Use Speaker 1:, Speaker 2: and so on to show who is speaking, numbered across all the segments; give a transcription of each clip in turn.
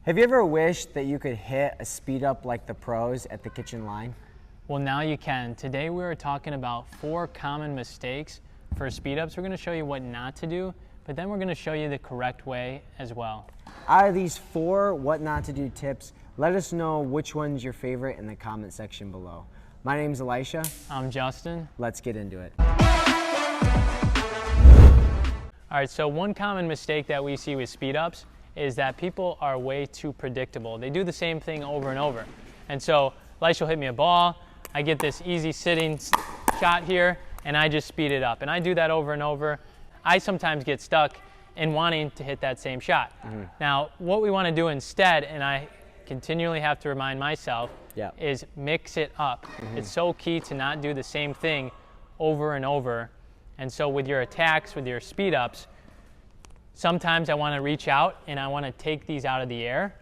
Speaker 1: Have you ever wished that you could hit a speed up like the pros at the kitchen line?
Speaker 2: Well, now you can. Today we were talking about 4 common mistakes for speed ups. We're going to show you what not to do, but then we're going to show you the correct way as well.
Speaker 1: Out of these 4 what not to do tips, let us know which one's your favorite in the comment section below. My name's Elisha.
Speaker 2: I'm Justin.
Speaker 1: Let's get into it.
Speaker 2: All right, so one common mistake that we see with speed ups is that people are way too predictable. They do the same thing over and over. And so Elisha will hit me a ball, I get this easy sitting shot here, and I just speed it up. And I do that over and over. I sometimes get stuck in wanting to hit that same shot. Now, what we want to do instead, and I continually have to remind myself, is mix it up. It's so key to not do the same thing over and over. And so with your attacks, with your speed ups, sometimes I want to reach out and I want to take these out of the air.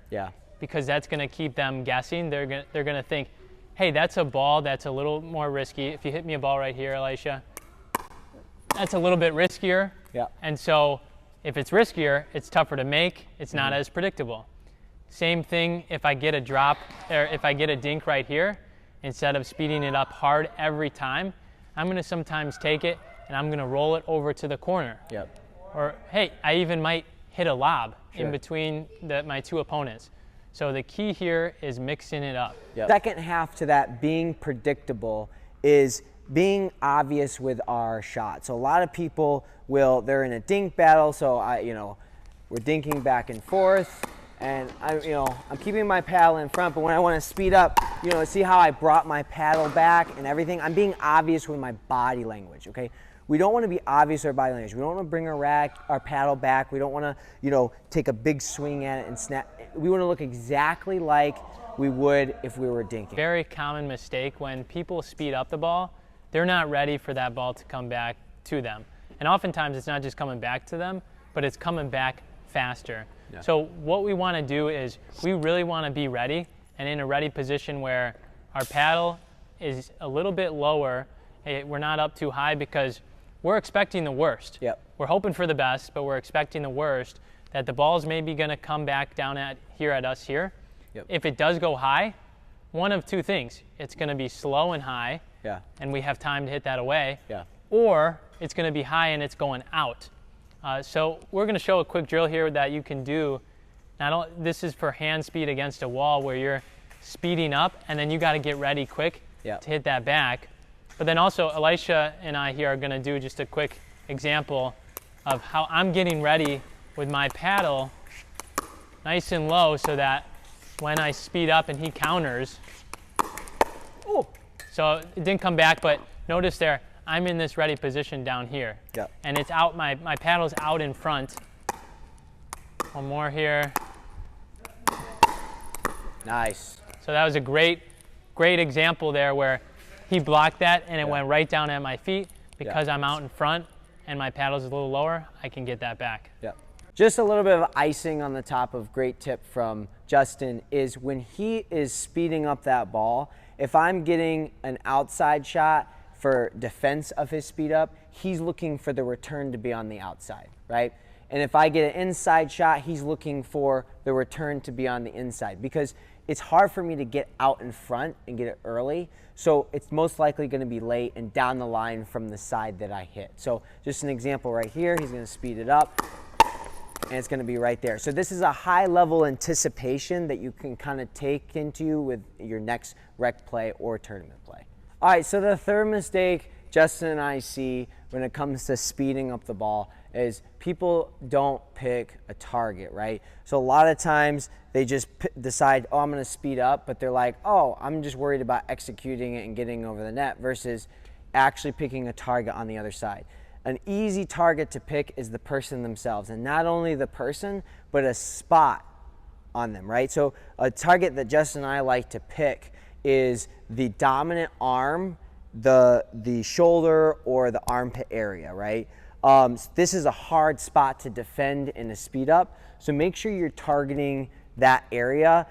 Speaker 2: Because that's going to keep them guessing. They're going to think, hey, that's a ball that's a little more risky. If you hit me a ball right here, Elisha, that's a little bit riskier. And so if it's riskier, it's tougher to make. It's not as predictable. Same thing if I get a drop, or if I get a dink right here, instead of speeding it up hard every time, I'm going to sometimes take it and I'm going to roll it over to the corner. Or, hey, I even might hit a lob in between my 2 opponents. So the key here is mixing it up.
Speaker 1: Second half to that being predictable is being obvious with our shot. So a lot of people they're in a dink battle, so we're dinking back and forth, and I'm keeping my paddle in front, but when I want to speed up, see how I brought my paddle back and everything? I'm being obvious with my body language, okay? We don't want to be obvious with our body language. We don't want to bring our paddle back. We don't want to, take a big swing at it and snap. We want to look exactly like we would if we were dinking.
Speaker 2: Very common mistake when people speed up the ball, they're not ready for that ball to come back to them. And oftentimes it's not just coming back to them, but it's coming back faster. So what we want to do is we really want to be ready and in a ready position where our paddle is a little bit lower. We're not up too high because we're expecting the worst. We're hoping for the best, but we're expecting the worst, that the ball's maybe going to come back down at us here. If it does go high, one of 2 things. It's going to be slow and high, and we have time to hit that away, or it's going to be high and it's going out. So we're going to show a quick drill here that you can do. This is for hand speed against a wall where you're speeding up, and then you got to get ready quick to hit that back. But then also, Elisha and I here are going to do just a quick example of how I'm getting ready with my paddle nice and low so that when I speed up and he counters, so it didn't come back, but notice there, I'm in this ready position down here. And it's out, my paddle's out in front. One more here.
Speaker 1: Nice.
Speaker 2: So that was a great example there where he blocked that and it went right down at my feet. Because I'm out in front and my paddle's a little lower, I can get that back.
Speaker 1: Just a little bit of icing on the top of great tip from Justin is when he is speeding up that ball, if I'm getting an outside shot for defense of his speed up, he's looking for the return to be on the outside, right? And if I get an inside shot, he's looking for the return to be on the inside, because it's hard for me to get out in front and get it early. So it's most likely going to be late and down the line from the side that I hit. So just an example right here, he's going to speed it up and it's going to be right there. So this is a high level anticipation that you can kind of take into with your next rec play or tournament play. All right, so the third mistake Justin and I see when it comes to speeding up the ball is people don't pick a target, right? So a lot of times they just decide, oh, I'm going to speed up, but they're like, oh, I'm just worried about executing it and getting over the net versus actually picking a target on the other side. An easy target to pick is the person themselves, and not only the person, but a spot on them, right? So a target that Justin and I like to pick is the dominant arm, the shoulder or the armpit area, right? This is a hard spot to defend in a speed up, so make sure you're targeting that area.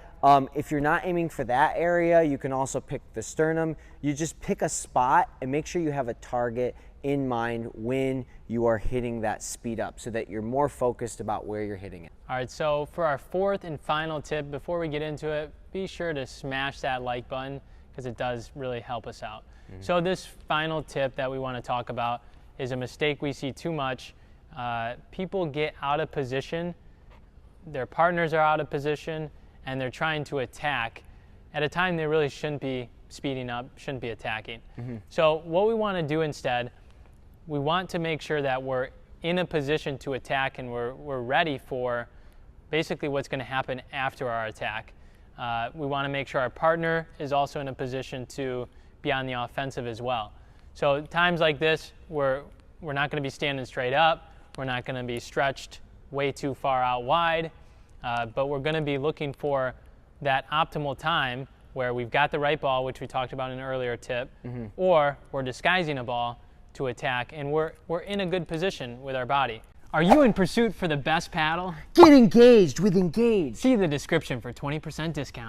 Speaker 1: If you're not aiming for that area, you can also pick the sternum. You just pick a spot and make sure you have a target in mind when you are hitting that speed up so that you're more focused about where you're hitting it.
Speaker 2: All right, so for our fourth and final tip, before we get into it, be sure to smash that like button because it does really help us out. So this final tip that we want to talk about is a mistake we see too much. People get out of position, their partners are out of position, and they're trying to attack at a time they really shouldn't be speeding up, shouldn't be attacking. So what we want to do instead, we want to make sure that we're in a position to attack and we're ready for basically what's going to happen after our attack. We want to make sure our partner is also in a position to be on the offensive as well. So times like this, we're not going to be standing straight up, we're not going to be stretched way too far out wide, but we're going to be looking for that optimal time where we've got the right ball, which we talked about in an earlier tip, or we're disguising a ball to attack, and we're in a good position with our body. Are you in pursuit for the best paddle?
Speaker 1: Get engaged with Engage.
Speaker 2: See the description for 20% discount.